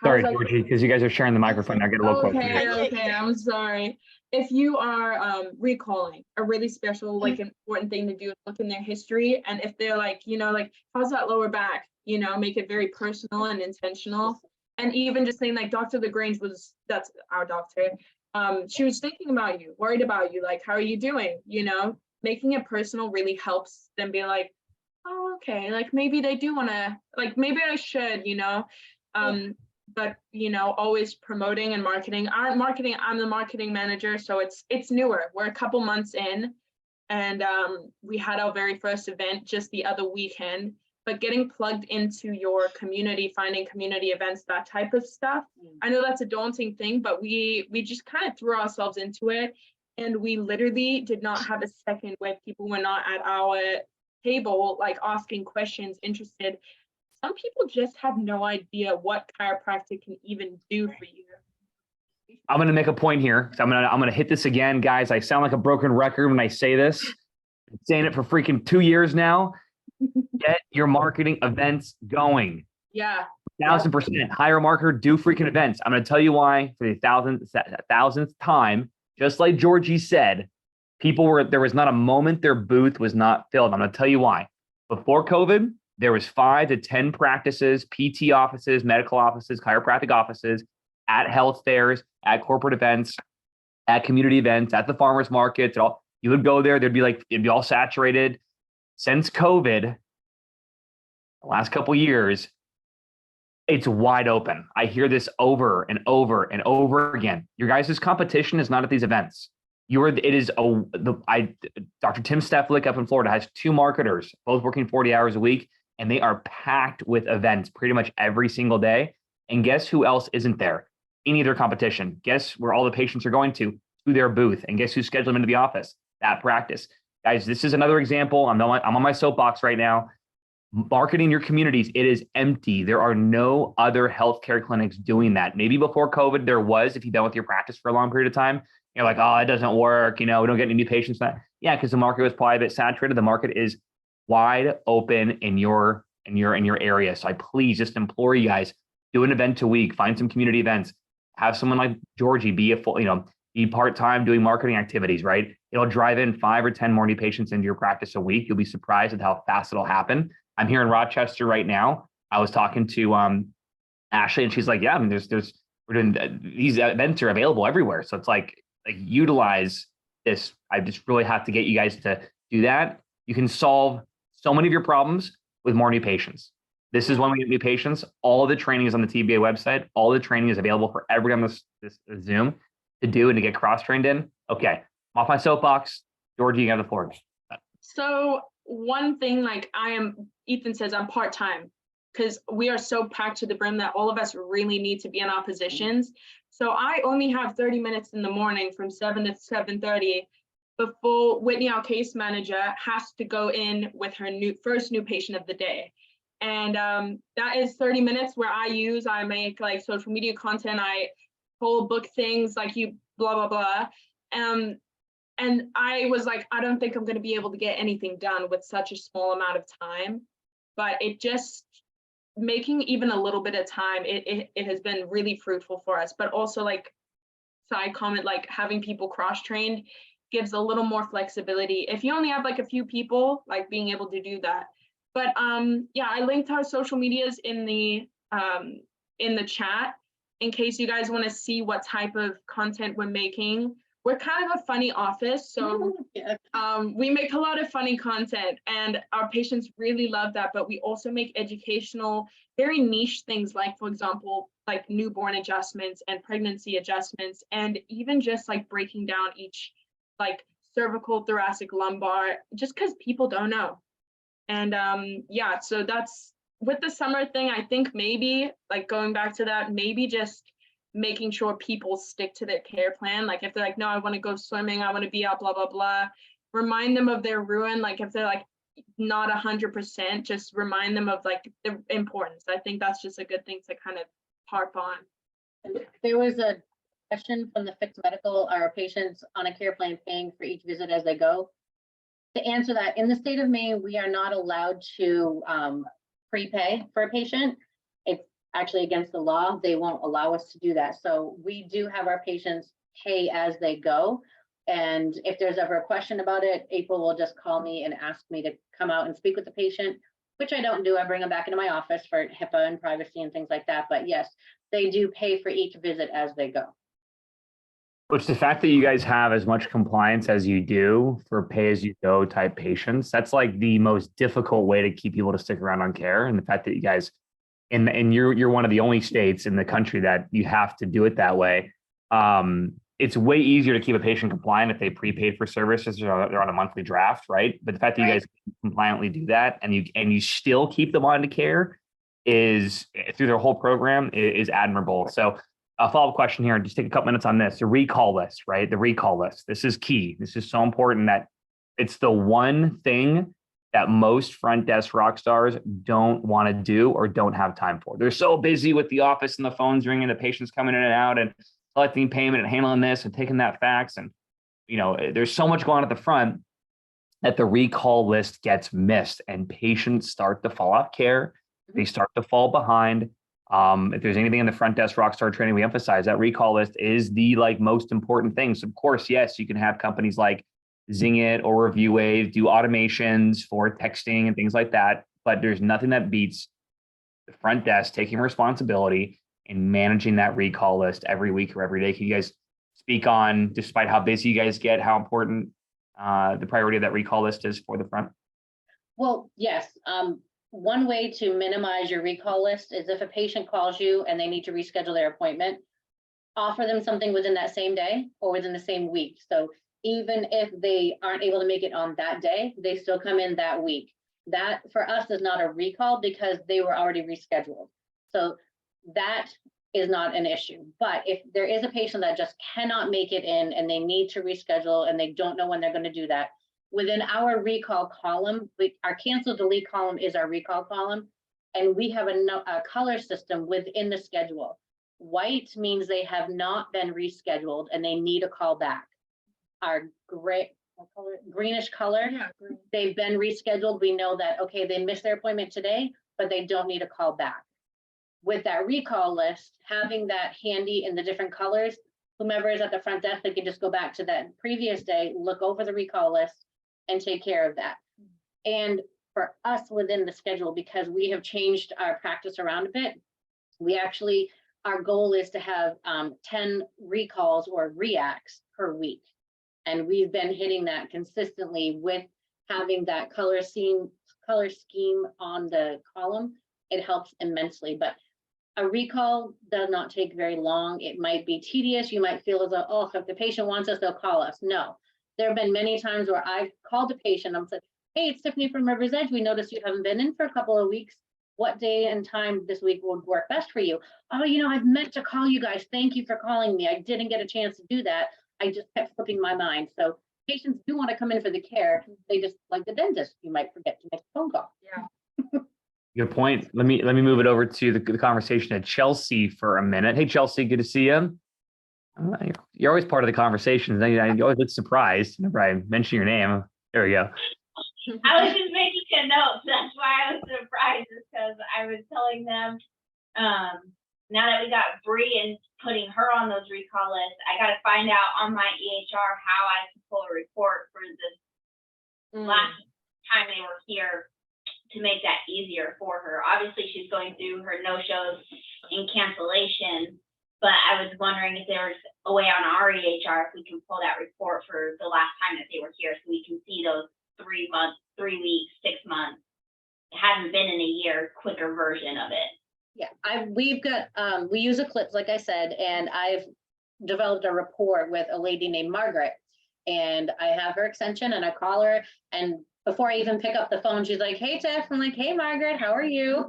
sorry, Georgie, because you guys are sharing the microphone. I get a little closer. Okay, I'm sorry. If you are recalling, a really special, important thing to do is look in their history, and if they're how's that lower back? Make it very personal and intentional. And even just saying Dr. LaGrange that's our doctor. She was thinking about you, worried about you, how are you doing? Making it personal really helps them be oh, okay, maybe they do want to, maybe I should, but always promoting and marketing. I'm the marketing manager, so it's newer. We're a couple months in, and we had our very first event just the other weekend. But getting plugged into your community, finding community events, that type of stuff, I know that's a daunting thing, but we just kind of threw ourselves into it, and we literally did not have a second where people were not at our table, asking questions, interested. Some people just have no idea what chiropractic can even do for you. I'm going to make a point here. I'm going to hit this again, guys. I sound like a broken record when I say this. I'm saying it for freaking 2 years now. Get your marketing events going. Yeah. 1000%. Hire a marketer, do freaking events. I'm going to tell you why for the thousandth time. Just like Georgie said, there was not a moment their booth was not filled. I'm going to tell you why. Before COVID, there was 5 to 10 practices, PT offices, medical offices, chiropractic offices, at health fairs, at corporate events, at community events, at the farmers markets. You would go there, it'd be all saturated. Since COVID, the last couple of years, it's wide open. I hear this over and over and over again. Your guys' competition is not at these events. Dr. Tim Steflik up in Florida has 2 marketers, both working 40 hours a week, and they are packed with events pretty much every single day. And guess who else isn't there? Any of their competition. Guess where all the patients are going to their booth. And guess who scheduled them into the office? That practice. Guys, this is another example. I'm on my soapbox right now. Marketing your communities, it is empty. There are no other healthcare clinics doing that. Maybe before COVID, there was, if you've been with your practice for a long period of time. You're like, oh, it doesn't work. We don't get any new patients. Yeah, because the market was probably a bit saturated. The market is wide open in your area. So I please just implore you guys, do an event a week, find some community events, have someone like Georgie be a full, be part-time doing marketing activities, right? It'll drive in 5 or 10 more new patients into your practice a week. You'll be surprised at how fast it'll happen. I'm here in Rochester right now. I was talking to Ashley, and she's like, yeah, I mean, we're doing these events are available everywhere. So it's like utilize this. I just really have to get you guys to do that. You can solve so many of your problems with more new patients. This is when we get new patients. All the training is on the TBA website. All the training is available for everyone on this Zoom to do and to get cross-trained in. Okay, I'm off my soapbox. Georgie, you got the floor. So one thing, Ethan says, I'm part-time because we are so packed to the brim that all of us really need to be in our positions. So I only have 30 minutes in the morning from 7 to 7:30 before Whitney, our case manager, has to go in with her first new patient of the day. And that is 30 minutes where I make social media content, I whole book things blah, blah, blah. And I was like, I don't think I'm going to be able to get anything done with such a small amount of time. But it just making even a little bit of time, it has been really fruitful for us. But also side comment, having people cross-trained gives a little more flexibility. If you only have a few people, being able to do that. But yeah, I linked our social medias in the chat in case you guys want to see what type of content we're making. We're kind of a funny office, so we make a lot of funny content, and our patients really love that. But we also make educational, very niche things, for example, newborn adjustments and pregnancy adjustments, and even just breaking down each cervical, thoracic, lumbar, just because people don't know. And yeah, so that's with the summer thing. I think maybe going back to that, maybe just making sure people stick to their care plan. If they're no, I want to go swimming, I want to be out, blah, blah, blah. Remind them of their ruin. If they're not 100%, just remind them of the importance. I think that's just a good thing to kind of harp on. There was a question from the fixed medical, are patients on a care plan paying for each visit as they go? To answer that, in the state of Maine, we are not allowed to prepay for a patient. It's actually against the law. They won't allow us to do that. So we do have our patients pay as they go. And if there's ever a question about it, April will just call me and ask me to come out and speak with the patient, which I don't do. I bring them back into my office for HIPAA and privacy and things like that. But yes, they do pay for each visit as they go. Which the fact that you guys have as much compliance as you do for pay-as-you-go type patients, that's the most difficult way to keep people to stick around on care. And the fact that you guys, and you're one of the only states in the country that you have to do it that way. It's way easier to keep a patient compliant if they prepaid for services or they're on a monthly draft, right? But the fact that you guys compliantly do that and you still keep them on to care is through their whole program is admirable. So a follow-up question here, just take a couple minutes on this. The recall list, right? The recall list. This is key. This is so important that it's the one thing that most front desk rock stars don't want to do or don't have time for. They're so busy with the office and the phones ringing, the patients coming in and out and collecting payment and handling this and taking that fax. And, there's so much going on at the front that the recall list gets missed and patients start to fall off care. They start to fall behind. If there's anything in the front desk rockstar training, we emphasize that recall list is the most important thing. So of course, yes, you can have companies like Zing It or ReviewWave do automations for texting and things like that, but there's nothing that beats the front desk taking responsibility and managing that recall list every week or every day. Can you guys speak on, despite how busy you guys get, how important the priority of that recall list is for the front? Well, yes. One way to minimize your recall list is if a patient calls you and they need to reschedule their appointment, offer them something within that same day or within the same week. So even if they aren't able to make it on that day, they still come in that week. That for us is not a recall because they were already rescheduled. So that is not an issue. But if there is a patient that just cannot make it in and they need to reschedule and they don't know when they're going to do that, within our recall column, our cancel delete column is our recall column. And we have a color system within the schedule. White means they have not been rescheduled and they need a call back. Our greenish color, they've been rescheduled. We know that, okay, they missed their appointment today, but they don't need a call back. With that recall list, having that handy in the different colors, whomever is at the front desk, they can just go back to that previous day, look over the recall list and take care of that. And for us within the schedule, because we have changed our practice around a bit, we actually, our goal is to have 10 recalls or reacts per week. And we've been hitting that consistently with having that color scheme on the column. It helps immensely, but a recall does not take very long. It might be tedious. You might feel as though, oh, if the patient wants us, they'll call us. No, there have been many times where I've called a patient. I'm saying, hey, it's Tiffany from River's Edge. We noticed you haven't been in for a couple of weeks. What day and time this week would work best for you? Oh, I've meant to call you guys. Thank you for calling me. I didn't get a chance to do that. I just kept slipping my mind. So patients do want to come in for the care. They just, like the dentist, you might forget to make a phone call. Yeah. Good point. Let me move it over to the conversation at Chelsea for a minute. Hey, Chelsea, good to see you. You're always part of the conversation. I always get surprised whenever I mention your name. There we go. I was just making a note. That's why I was surprised, is because I was telling them, now that we got Bree and putting her on those recall lists, I got to find out on my EHR how I can pull a report for this last time they were here to make that easier for her. Obviously, she's going through her no-shows and cancellation, but I was wondering if there's a way on our EHR if we can pull that report for the last time that they were here so we can see those 3 months, 3 weeks, 6 months. It hasn't been in a year, quicker version of it. Yeah, we've got, we use Eclipse, like I said, and I've developed a rapport with a lady named Margaret, and I have her extension and I call her, and before I even pick up the phone, she's like, hey, Tiff. I'm like, hey, Margaret, how are you?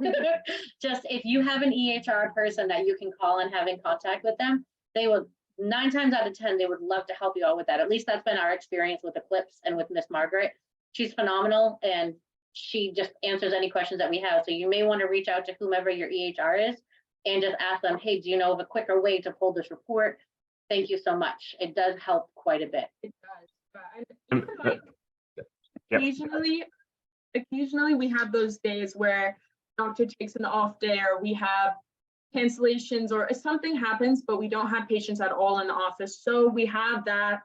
Just if you have an EHR person that you can call and have in contact with them, they will, 9 times out of 10, they would love to help you out with that. At least that's been our experience with Eclipse and with Miss Margaret. She's phenomenal, and she just answers any questions that we have. So you may want to reach out to whomever your EHR is and just ask them, hey, do you know of a quicker way to pull this report? Thank you so much. It does help quite a bit. It does. But occasionally we have those days where doctor takes an off day or we have cancellations or something happens, but we don't have patients at all in the office. So we have that,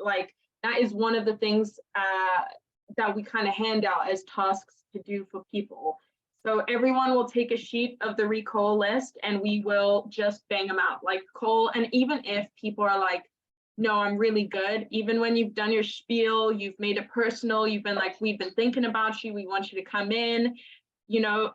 that is one of the things that we kind of hand out as tasks to do for people. So everyone will take a sheet of the recall list and we will just bang them out, call. And even if people are like, no, I'm really good. Even when you've done your spiel, you've made it personal, you've been like, we've been thinking about you, we want you to come in,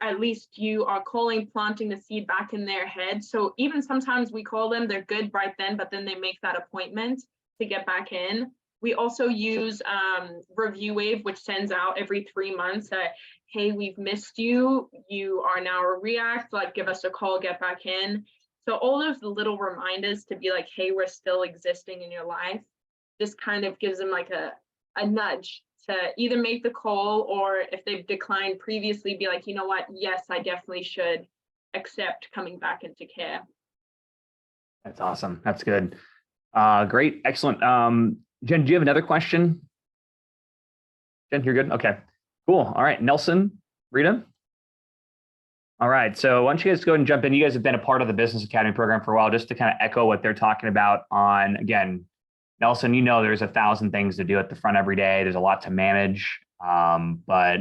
at least you are calling, planting the seed back in their head. So even sometimes we call them, they're good right then, but then they make that appointment to get back in. We also use Review Wave, which sends out every 3 months that, hey, we've missed you. You are now a react, give us a call, get back in. So all those little reminders to be like, hey, we're still existing in your life. This kind of gives them a nudge to either make the call or if they've declined previously, be like, you know what? Yes, I definitely should accept coming back into care. That's awesome. That's good. Great. Excellent. Jen, do you have another question? Jen, you're good? Okay, cool. All right, Nelson, Rita. All right, so why don't you guys go ahead and jump in? You guys have been a part of the Business Academy program for a while, just to kind of echo what they're talking about on, again, Nelson, there's 1,000 things to do at the front every day. There's a lot to manage, but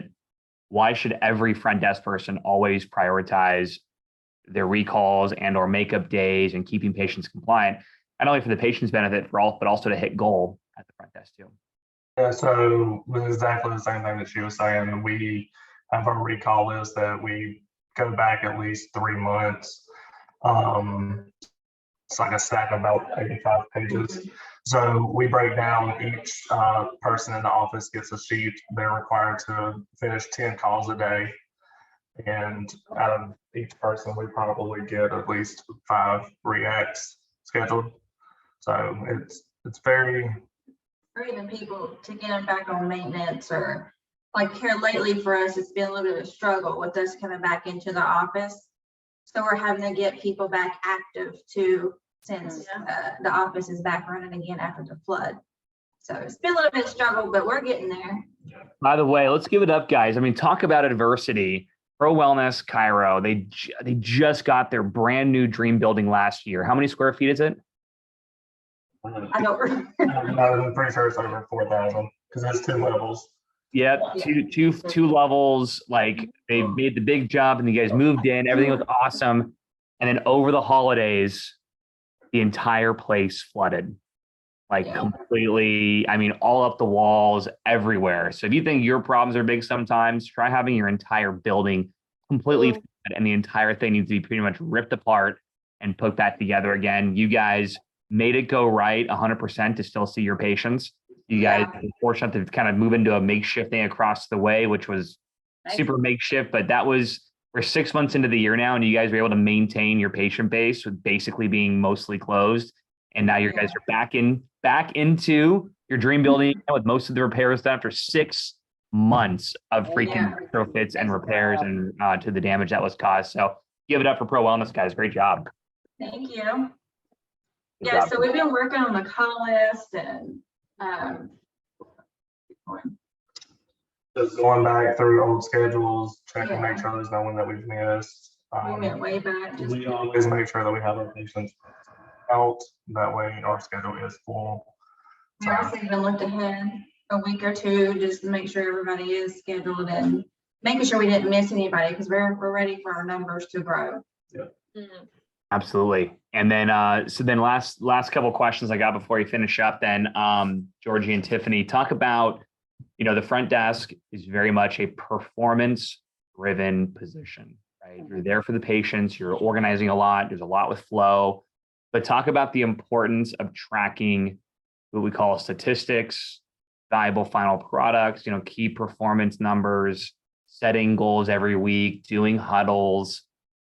why should every front desk person always prioritize their recalls and or makeup days and keeping patients compliant, not only for the patient's benefit, but also to hit goal at the front desk too? Yeah, so exactly the same thing that she was saying. We have a recall list that we go back at least 3 months. it's like a stack of about 85 pages. So we break down each person in the office gets a sheet. They're required to finish 10 calls a day. And out of each person, we probably get at least 5 reacts scheduled. So it's very. Or even people to get them back on maintenance, or like here lately for us, it's been a little bit of a struggle with us coming back into the office. So we're having to get people back active too, since the office is back running again after the flood. So it's been a little bit of struggle, but we're getting there. By the way, let's give it up, guys. I mean, talk about adversity. Pro Wellness Cairo, they just got their brand new dream building last year. How many square feet is it? I don't remember. I'm pretty sure it's over 4,000 because it's 2 levels. Yep, two levels. Like they made the big jump, and you guys moved in. Everything was awesome, and then over the holidays, the entire place flooded, like completely. I mean, all up the walls, everywhere. So if you think your problems are big, sometimes try having your entire building completely flooded, and the entire thing needs to be pretty much ripped apart and put back together again. You guys made it go right 100% to still see your patients. You guys were fortunate to kind of move into a makeshift thing across the way, which was super makeshift, but we're 6 months into the year now, and you guys were able to maintain your patient base with basically being mostly closed. And now you guys are back into your dream building with most of the repairs done after 6 months of freaking retrofits and repairs and to the damage that was caused. So give it up for Pro Wellness, guys. Great job. Thank you. Yeah, so we've been working on the call list and Just going back through old schedules, checking, make sure there's no one that we've missed. we went way back. We always make sure that we have our patients out. That way our schedule is full. We also even looked ahead a week or two just to make sure everybody is scheduled and making sure we didn't miss anybody, because we're ready for our numbers to grow. Absolutely. And then, last couple questions I got before you finish up then, Georgie and Tiffany, talk about, the front desk is very much a performance driven position, right? You're there for the patients, you're organizing a lot, there's a lot with flow, but talk about the importance of tracking what we call statistics, valuable final products, key performance numbers, setting goals every week, doing huddles.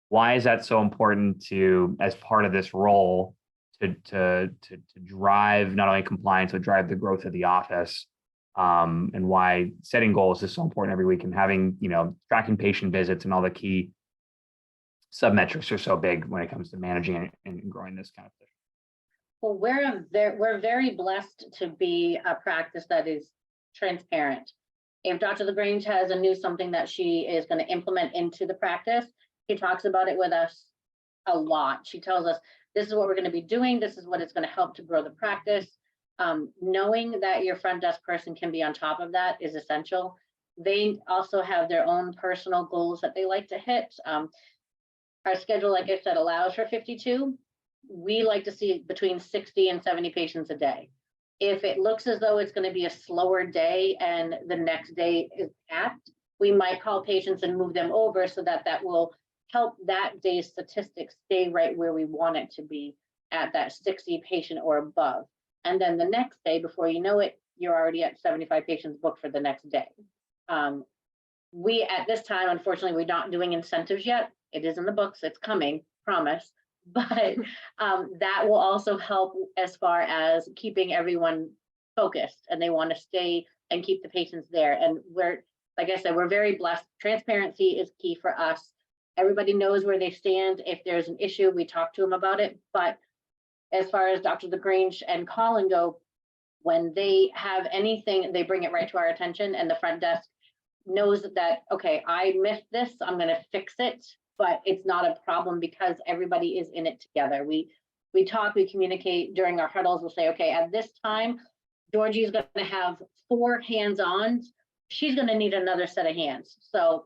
Why is that so important as part of this role to drive not only compliance, but drive the growth of the office? And why setting goals is so important every week, and having, tracking patient visits and all the key sub-metrics are so big when it comes to managing and growing this kind of thing. Well, we're very blessed to be a practice that is transparent. If Dr. LaGrange has something that she is going to implement into the practice, she talks about it with us a lot. She tells us, this is what we're going to be doing. This is what it's going to help to grow the practice. Knowing that your front desk person can be on top of that is essential. They also have their own personal goals that they like to hit. Our schedule, like I said, allows for 52. We like to see between 60 and 70 patients a day. If it looks as though it's going to be a slower day and the next day is packed, we might call patients and move them over so that will help that day's statistics stay right where we want it to be, at that 60 patient or above. And then the next day, before you know it, you're already at 75 patients booked for the next day. We, at this time, unfortunately, we're not doing incentives yet. It is in the books, it's coming, promise. But that will also help as far as keeping everyone focused, and they want to stay and keep the patients there. And like I said, we're very blessed. Transparency is key for us. Everybody knows where they stand. If there's an issue, we talk to them about it. But as far as Dr. LaGrange and Colin go, when they have anything, they bring it right to our attention, and the front desk knows that, okay, I missed this, I'm going to fix it, but it's not a problem because everybody is in it together. We talk, we communicate during our huddles. We'll say, okay, at this time, Georgie's going to have 4 hands-ons. She's going to need another set of hands. So,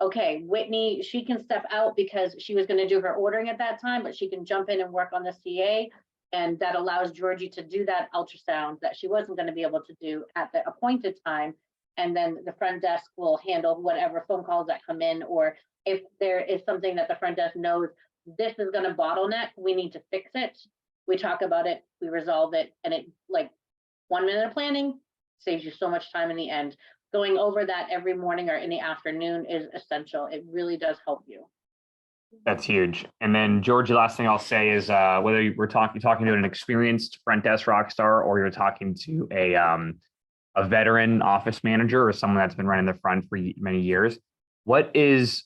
okay, Whitney, she can step out because she was going to do her ordering at that time, but she can jump in and work on the CA. And that allows Georgie to do that ultrasound that she wasn't going to be able to do at the appointed time. And then the front desk will handle whatever phone calls that come in, or if there is something that the front desk knows this is going to bottleneck, we need to fix it. we talk about it, we resolve it, and it like 1 minute of planning saves you so much time in the end. Going over that every morning or in the afternoon is essential. It really does help you. That's huge. And then Georgie, last thing I'll say is whether you're talking to an experienced front desk rock star or you're talking to a veteran office manager or someone that's been running the front for many years, what is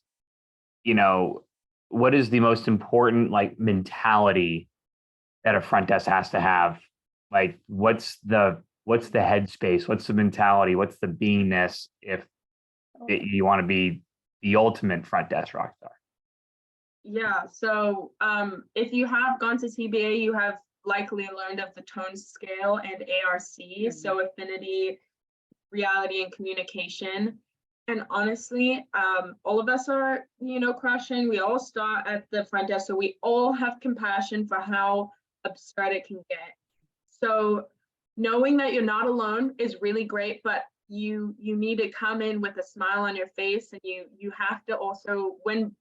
the most important like mentality that a front desk has to have? Like what's the headspace? What's the mentality? What's the beingness if you want to be the ultimate front desk rock star? Yeah, so if you have gone to TBA, you have likely learned of the tone scale and ARC, so affinity, reality, and communication. And honestly, all of us are, crushing. We all start at the front desk, so we all have compassion for how absurd it can get. So knowing that you're not alone is really great, but you need to come in with a smile on your face, and you have to also, when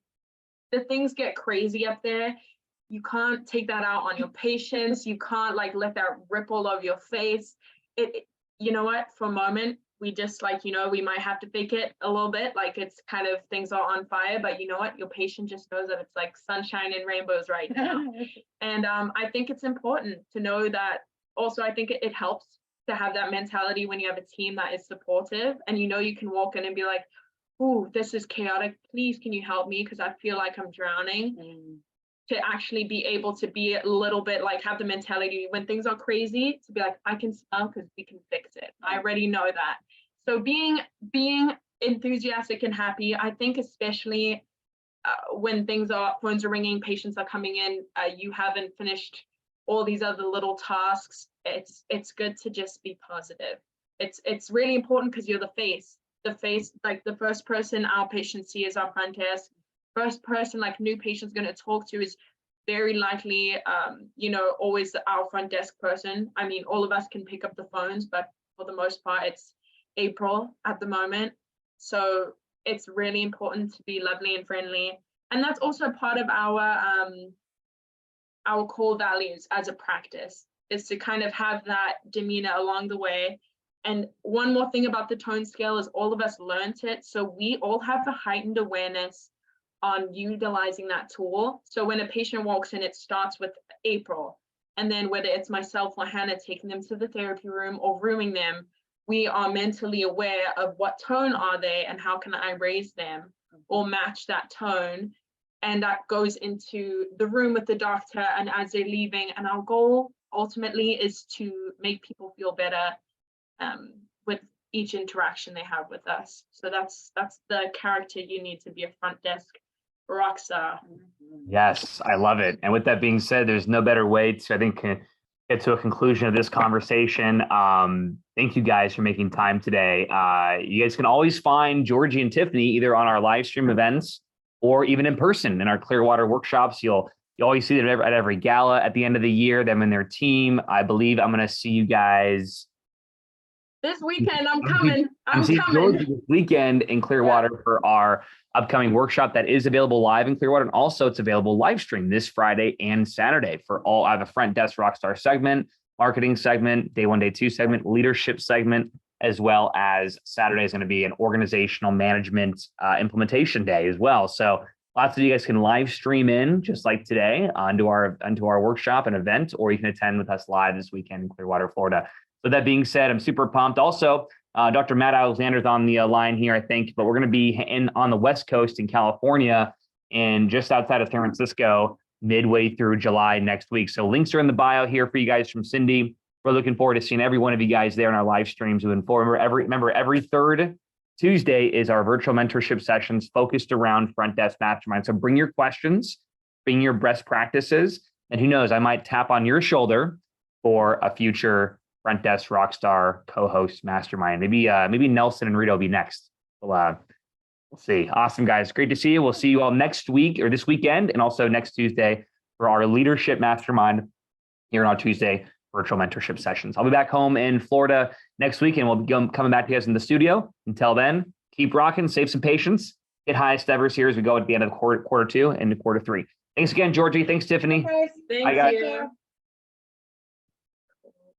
the things get crazy up there, you can't take that out on your patients. You can't like let that ripple over your face. You know what, for a moment, we just we might have to fake it a little bit. Like it's kind of things are on fire, but you know what, your patient just knows that it's like sunshine and rainbows right now. And I think it's important to know that. Also, I think it helps to have that mentality when you have a team that is supportive and you can walk in and be like, "Ooh, this is chaotic. Please, can you help me? Because I feel like I'm drowning." To actually be able to be a little bit like have the mentality when things are crazy to be like, I can smile because we can fix it. I already know that. So being enthusiastic and happy, I think especially when phones are ringing, patients are coming in, you haven't finished all these other little tasks. It's good to just be positive. It's really important because you're the face, like the first person our patients see is our front desk. First person like new patient's going to talk to is very likely, always our front desk person. I mean, all of us can pick up the phones, but for the most part, it's April at the moment. So it's really important to be lovely and friendly. And that's also part of our core values as a practice, is to kind of have that demeanor along the way. And one more thing about the tone scale is all of us learned it. So we all have a heightened awareness on utilizing that tool. So when a patient walks in, it starts with April. And then whether it's myself or Hannah taking them to the therapy room or rooming them, we are mentally aware of what tone are they and how can I raise them or match that tone. And that goes into the room with the doctor and as they're leaving. And our goal ultimately is to make people feel better with each interaction they have with us. So that's the character you need to be a front desk rockstar. Yes, I love it. And with that being said, there's no better way to, I think, get to a conclusion of this conversation. Thank you guys for making time today. You guys can always find Georgie and Tiffany either on our live stream events or even in person in our Clearwater workshops. You always see them at every gala at the end of the year, them and their team. I believe I'm going to see you guys this weekend. I'm coming. I'm seeing coming. Georgie this weekend in Clearwater for our upcoming workshop that is available live in Clearwater. And also it's available live stream this Friday and Saturday for all. I have a front desk rockstar segment, marketing segment, day 1, day 2 segment, leadership segment, as well as Saturday is going to be an organizational management implementation day as well. So lots of you guys can live stream in just like today onto our workshop and event, or you can attend with us live this weekend in Clearwater, Florida. So that being said, I'm super pumped. Also, Dr. Matt Alexander's on the line here, I think, but we're going to be on the West Coast in California and just outside of San Francisco midway through July next week. So links are in the bio here for you guys from Cindy. We're looking forward to seeing every one of you guys there in our live streams moving forward. Remember, every third Tuesday is our virtual mentorship sessions focused around Front Desk Mastermind. So bring your questions, bring your best practices, and who knows, I might tap on your shoulder for a future Front Desk Rockstar co-host Mastermind. Maybe Nelson and Rita will be next. We'll see. Awesome, guys. Great to see you. We'll see you all next week or this weekend, and also next Tuesday for our leadership mastermind here on Tuesday virtual mentorship sessions. I'll be back home in Florida next week, and we'll be coming back to you guys in the studio. Until then, keep rocking, save some patience, hit highest evers here as we go at the end of quarter 2 and quarter 3. Thanks again, Georgie. Thanks, Tiffany. Thank Bye, guys. you.